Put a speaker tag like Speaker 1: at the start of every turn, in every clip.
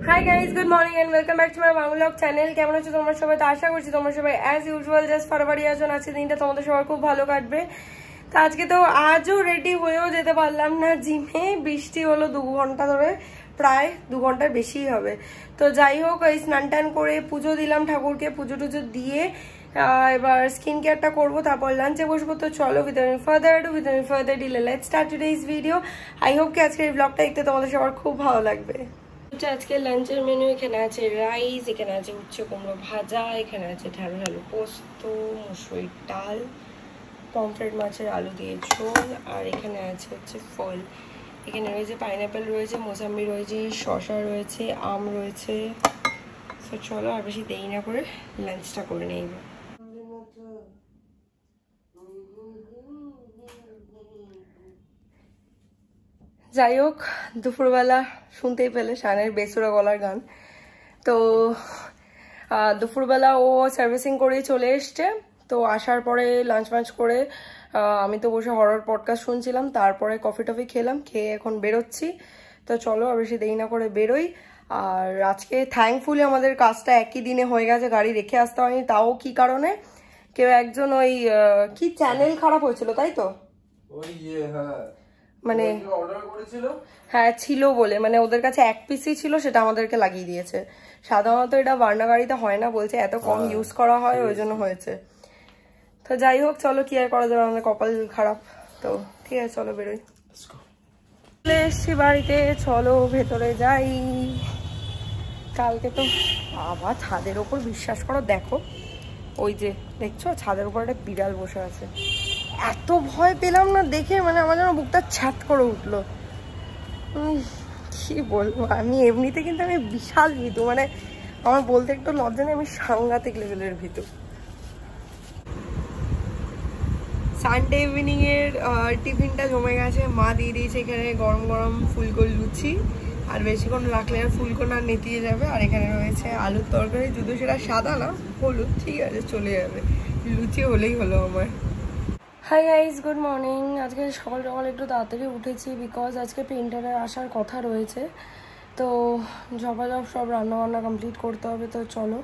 Speaker 1: High guys, good morning and welcome back to my vlog channel. কেমন আছো তোমরা সবাই? তো আশা করছি তোমরা সবাই অ্যাজ ইউজুয়াল জাস্ট ফরওয়ার্ড আছো। আজকে দিনটা তোমাদের সবার খুব ভালো কাটবে। তো আজকে তো আজও রেডি হয়েও যেতে পারলাম না জিমে, বৃষ্টি হলো 2 ঘন্টা ধরে, প্রায় 2 ঘন্টার বেশিই হবে। তো যাই হোক, এই স্নান টান করে পুজো দিলাম ঠাকুরকে, পুজো টুজো দিয়ে এবার স্কিন কেয়ারটা করবো, তারপর লাঞ্চে বসবো। তো চলো without further delay let's start today's video. I hope কি আজকের এই ব্লগটা দেখতে তোমাদের সবার খুব ভালো লাগবে। আজকে লাঞ্চের মেনু এখানে আছে রাইস, এখানে আছে উচ্ছে কুমড়ো ভাজা, এখানে আছে ঢালু ঢালু পোস্ত, মুসুরির ডাল, পমফ্রেট মাছের আলু দিয়ে ঝোল, আর এখানে আছে হচ্ছে ফল। এখানে রয়েছে পাইনাপেল, রয়েছে মোসাম্বি, রয়েছে শসা, রয়েছে আম রয়েছে। তো চলো আর বেশি দেরি না করে লাঞ্চটা করে নেই। যাই হোক, দুপুরবেলা শুনতেই পেলে শানের বেসুরা গলার গান। তো দুপুরবেলা ও সার্ভিসিং করেই চলে এসছে। তো আসার পরে লাঞ্চ ফাঞ্চ করে আমি তো বসে হরর পডকাস্ট শুনছিলাম, তারপরে কফি টফি খেলাম, খেয়ে এখন বেরোচ্ছি। তো চলো আর বেশি দেরি না করে বেরোই। আর আজকে থ্যাঙ্কফুলি আমাদের কাজটা একই দিনে হয়ে গেছে, গাড়ি রেখে আসতে হয়নি। তাও কি কারণে, কেউ একজন ওই কি চ্যানেল খারাপ হয়েছিল তাই তো, মানে হ্যাঁ ছিল বলে, মানে ওদের কাছে এক পিসই ছিল, সেটা আমাদেরকে লাগিয়ে দিয়েছে। সাধারণত এটা বার্না গাড়িতে হয় না, বলছে এত কম ইউজ করা হয় ওই জন্য হয়েছে। তো যাই হোক, চলো কি আর করা যাবে, আমাদের কপাল খারাপ। তো ঠিক আছে, চলো বেরোই। চলে এসছি বাড়িতে, চলো ভেতরে যাই। কালকে তো আবার ছাদের ওপর, বিশ্বাস করো, দেখো ওই যে দেখছো ছাদের উপর একটা বিড়াল বসে আছে। এত ভয় পেলাম না দেখে, মানে আমার যেন বুকটা ছ্যাত করে উঠলো। কি বলবো, আমি এমনিতে কিন্তু আমি বিশাল ভীতু, মানে আমার বলতে একটু লজ্জা নেই, আমি সাংঘাতিক লেভেলের ভীতু। সানডে ইভিনিং এর টিফিনটা জমে গেছে, মা দিয়ে দিয়েছে এখানে গরম গরম ফুলকো লুচি, আর বেশিক্ষণ রাখলে আর ফুলকো না নেতিয়ে যাবে। আর এখানে রয়েছে আলুর তরকারি, যদিও সেটা সাদা না হলুদ, ঠিক আছে চলে যাবে, লুচি হলেই হলো আমার। High guys, good morning. আজকে সকাল সকাল একটু তাড়াতাড়ি উঠেছি, বিকজ আজকে পেইন্টারের আসার কথা রয়েছে। তো ঝপাঝপ সব রান্নাবান্না কমপ্লিট করতে হবে। তো চলো,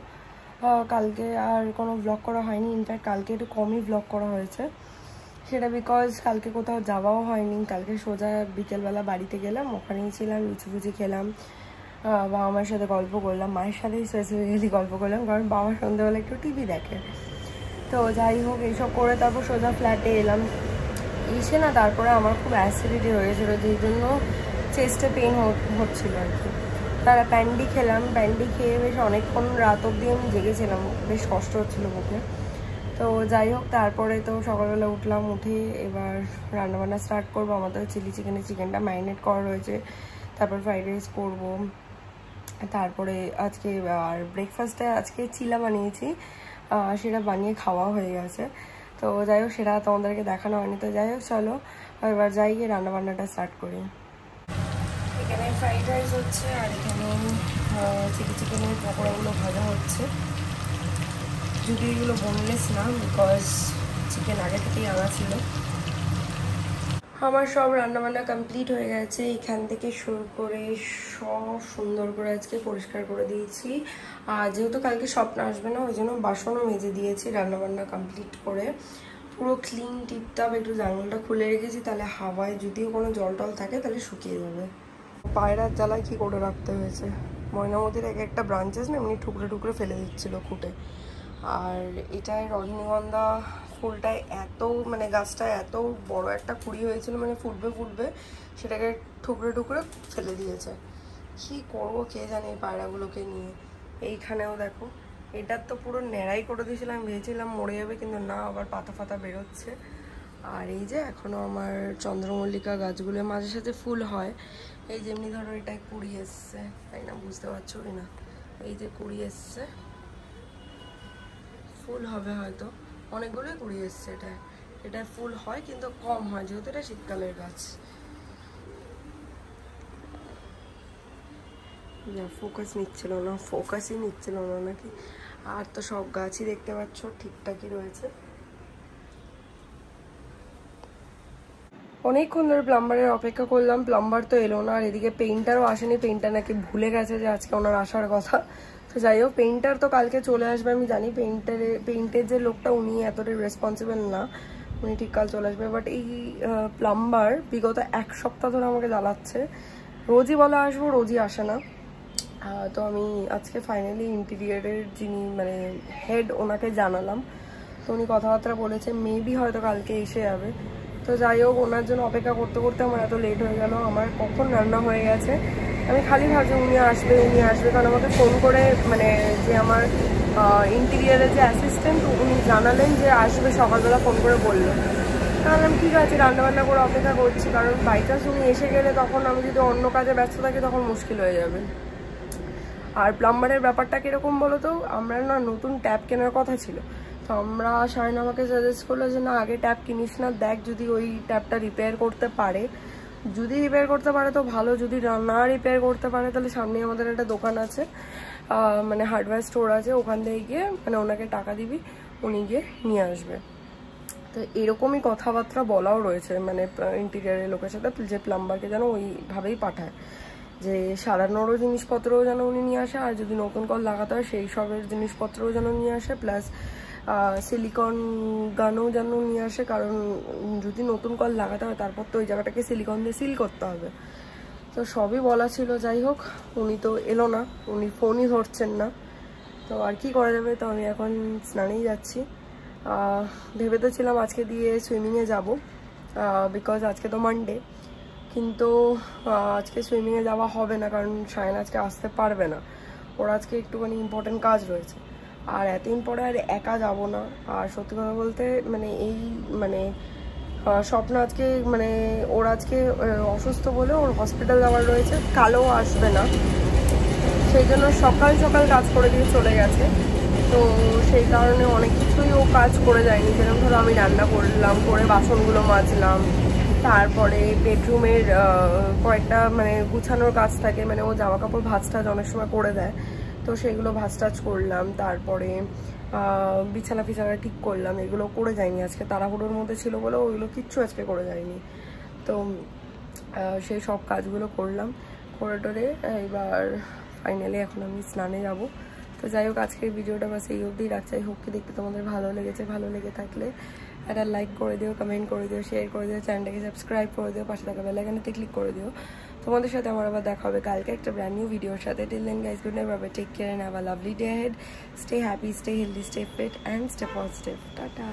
Speaker 1: কালকে আর কোনো ব্লগ করা হয়নি, ইনফ্যাক্ট কালকে একটু কমই ব্লগ করা হয়েছে। সেটা বিকজ কালকে কোথাও যাওয়াও হয়নি। কালকে সোজা বিকেলবেলা বাড়িতে গেলাম, ওখানেই ছিলাম, লুচি ফুচি খেলাম, বাবা মায়ের সাথে গল্প করলাম, মায়ের সাথেই স্পেসিফিক্যালি গল্প করলাম, কারণ বাবা সন্ধ্যেবেলা একটু টিভি দেখে। তো যাই হোক, এইসব করে তারপর সোজা ফ্ল্যাটে এলাম। এসে না তারপরে আমার খুব অ্যাসিডিটি হয়েছিল, যেই জন্য চেস্টে পেইন হচ্ছিল আর কি। তারা প্যান্ডি খেলাম, প্যান্ডি খেয়ে বেশ অনেকক্ষণ রাত অবধি আমি জেগেছিলাম, বেশ কষ্ট হচ্ছিলো বুকে। তো যাই হোক, তারপরে তো সকালবেলা উঠলাম, উঠে এবার রান্নাবান্না স্টার্ট করবো। আমাদের চিকেনটা ম্যারিনেট করা রয়েছে, তারপর ফ্রাইড রাইস করবো। তারপরে আজকে আর ব্রেকফাস্টে আজকে চিলা বানিয়েছি, সেটা বানিয়ে খাওয়া হয়ে গেছে। তো যাই হোক, সেটা তোমাদেরকে দেখানো হয়নি। তো যাই হোক, চলো এবার যাই গিয়ে রান্নাবান্নাটা স্টার্ট করি। এখানে ফ্রাইড রাইস হচ্ছে, আর এখানে চিকেনের পকোড়াগুলো ভাজা হচ্ছে। যদি এগুলো বোনলেস না, বিকজ চিকেন আগে থেকেই আনা ছিল। আমার সব রান্নাবান্না কমপ্লিট হয়ে গেছে, এখান থেকে শুরু করে সব সুন্দর করে আজকে পরিষ্কার করে দিয়েছি। আর যেহেতু কালকে স্বপ্ন আসবে না, ওই জন্য বাসনও মেজে দিয়েছি রান্নাবান্না কমপ্লিট করে, পুরো ক্লিন টিপটপ। একটু জানলাটা খুলে রেখেছি, তাহলে হাওয়ায় যদিও কোনো জল টল থাকে তাহলে শুকিয়ে যাবে। পায়রার জ্বালায় কি করে রাখতে হয়েছে, ময়নামতির একটা ব্রাঞ্চেস না এমনি টুকরে টুকরে ফেলে দিচ্ছিল খুঁটে। আর এটাই রজনীগন্ধা ফুলটায় এত, মানে গাছটায় এত বড় একটা কুড়ি হয়েছিল, মানে ফুটবে, সেটাকে টুকরে টুকরে ফেলে দিয়েছে। কি করবো কে জানে এই পায়রাগুলোকে নিয়ে। এইখানেও দেখো, এটার তো পুরো ন্যাড়াই করে দিয়েছিলাম, আমি ভেবেছিলাম মরে যাবে, কিন্তু না, আবার পাতা ফাতা বেরোচ্ছে। আর এই যে এখনো আমার চন্দ্রমল্লিকা গাছগুলোর মাঝে সাঝে ফুল হয়। এই যেমনি ধরো এটাই কুড়ি এসছে, তাই না, বুঝতে পারছো কি না, এই যে কুড়ি এসছে, ফুল হবে হয়তো, অনেকগুলোই কুড়ি এসছে। এটা ফুল হয় কিন্তু কম হয়, যেহেতু এটা শীতকালের গাছ। না ফোকাসই নিচ্ছিল না নাকি। আর তো সব গাছই দেখতে পাচ্ছ ঠিকঠাকই রয়েছে। অনেকক্ষণ ধরে প্লাম্বারের অপেক্ষা করলাম, প্লাম্বার তো এলো না, আর এদিকে পেইন্টারও আসেনি, পেইন্টার নাকি ভুলে গেছে যে আজকে ওনার আসার কথা। তো যাই হোক, পেইন্টার তো কালকে চলে আসবে আমি জানি, পেইন্টের যে লোকটা উনি এতটাই রেসপন্সিবল না, উনি ঠিক কাল চলে আসবে। বাট এই প্লাম্বার বিগত 1 সপ্তাহ ধরে আমাকে জ্বালাচ্ছে, রোজই বলে আসবো, রোজই আসে না। তো আমি আজকে ফাইনালি ইন্টেরিয়ারের যিনি মানে হেড ওনাকে জানালাম, তো উনি কথাবার্তা বলেছে মেবি হয়তো কালকে এসে যাবে। তো যাই হোক, ওনার জন্য অপেক্ষা করতে করতে আমার এত লেট হয়ে গেল, আমার কখন রান্না হয়ে গেছে। আমি খালি ভাবছি উনি আসবে, কারণ আমাকে ফোন করে মানে যে আমার ইন্টেরিয়ারের যে অ্যাসিস্ট্যান্ট উনি জানালেন যে আসবে, সকালবেলা ফোন করে বললো। তাহলে আমি ঠিক আছে রান্নাবান্না করে অপেক্ষা করছি, কারণ বাই চান্স উনি এসে গেলে তখন আমি যদি অন্য কাজে ব্যস্ত থাকি তখন মুশকিল হয়ে যাবে। আর প্লাম্বারের ব্যাপারটা কীরকম বলো তো, আমরা না নতুন ট্যাপ কেনার কথা ছিল, তো আমরা শাহিন আমাকে সাজেস্ট করলো যে না আগে ট্যাপ কিনিস না, দেখ যদি ওই ট্যাপটা রিপেয়ার করতে পারে, যদি রিপেয়ার করতে পারে তো ভালো, যদি না রিপেয়ার করতে পারে তাহলে সামনে আমাদের একটা দোকান আছে, মানে হার্ডওয়্যার স্টোর আছে, ওখান থেকে গিয়ে মানে ওনাকে টাকা দিবি, উনি গিয়ে নিয়ে আসবে। তো এরকমই কথাবার্তা বলাও রয়েছে মানে ইন্টেরিয়ারের লোকের সাথে, যে প্লাম্বারকে যেন ওইভাবেই পাঠায়, যে সারানোরও জিনিসপত্রও যেন উনি নিয়ে আসে, আর যদি নতুন কল লাগাতে হয় সেই সবের জিনিসপত্রও যেন নিয়ে আসে, প্লাস সিলিকন গানও যেন নিয়ে আসে, কারণ যদি নতুন কল লাগাতে হয় তারপর তো ওই জায়গাটাকে সিলিকন দিয়ে সিল করতে হবে। তো সবই বলা ছিল। যাই হোক, উনি তো এলো না, উনি ফোনই ধরছেন না, তো আর কি করা যাবে। তো আমি এখন স্নানেই যাচ্ছি। ভেবে তো ছিলাম আজকে দিয়ে সুইমিংয়ে যাব, বিকজ আজকে তো মানডে, কিন্তু আজকে সুইমিংয়ে যাওয়া হবে না, কারণ শাহিন আজকে আসতে পারবে না, ওর আজকে একটুখানি ইম্পর্টেন্ট কাজ রয়েছে, আর এতদিন পরে আর একা যাব না। আর সত্যি কথা বলতে মানে এই মানে স্বপ্ন আজকে মানে ওর আজকে অসুস্থ বলে ওর হসপিটাল যাওয়ার রয়েছে, কালও আসবে না, সেই জন্য সকাল সকাল কাজ করে দিয়ে চলে গেছে। তো সেই কারণে অনেক কিছুই ও কাজ করে যায়নি, যেরকম ধরো আমি রান্না করলাম, করে বাসনগুলো মাজলাম, তারপরে বেডরুমের কয়েকটা মানে গুছানোর কাজ থাকে, মানে ও জামা কাপড় ভাঁজ টাজ অনেক সময় করে দেয়, তো সেগুলো ভাঁজ টাজ করলাম, তারপরে বিছানা ফিছানা ঠিক করলাম, এগুলো করে যায়নি আজকে, তাড়াহুড়োর মধ্যে ছিল বলে ওইগুলো কিচ্ছু আজকে করে যায়নি। তো সেই সব কাজগুলো করলাম, করে টোরে এবার ফাইনালি এখন আমি স্নানে যাব। তো যাই হোক, আজকের ভিডিওটা বাস এই অবধি রাখছি। আই হোপ কি দেখতে তোমাদের ভালো লেগেছে, ভালো লেগে থাকলে একটা লাইক করে দিও, কমেন্ট করে দিও, শেয়ার করে দিও, চ্যানেলটাকে সাবস্ক্রাইব করে দিও, পাশে থাকা বেল আইকনটাতে ক্লিক করে দিও। তোমাদের সাথে আমার আবার দেখা হবে কালকে একটা ব্র্যান্ড নিউ ভিডিওর সাথে। Till then guys, good night, bye bye, take care and have a lovely day ahead. Stay happy, stay healthy, stay fit and stay positive. Tata.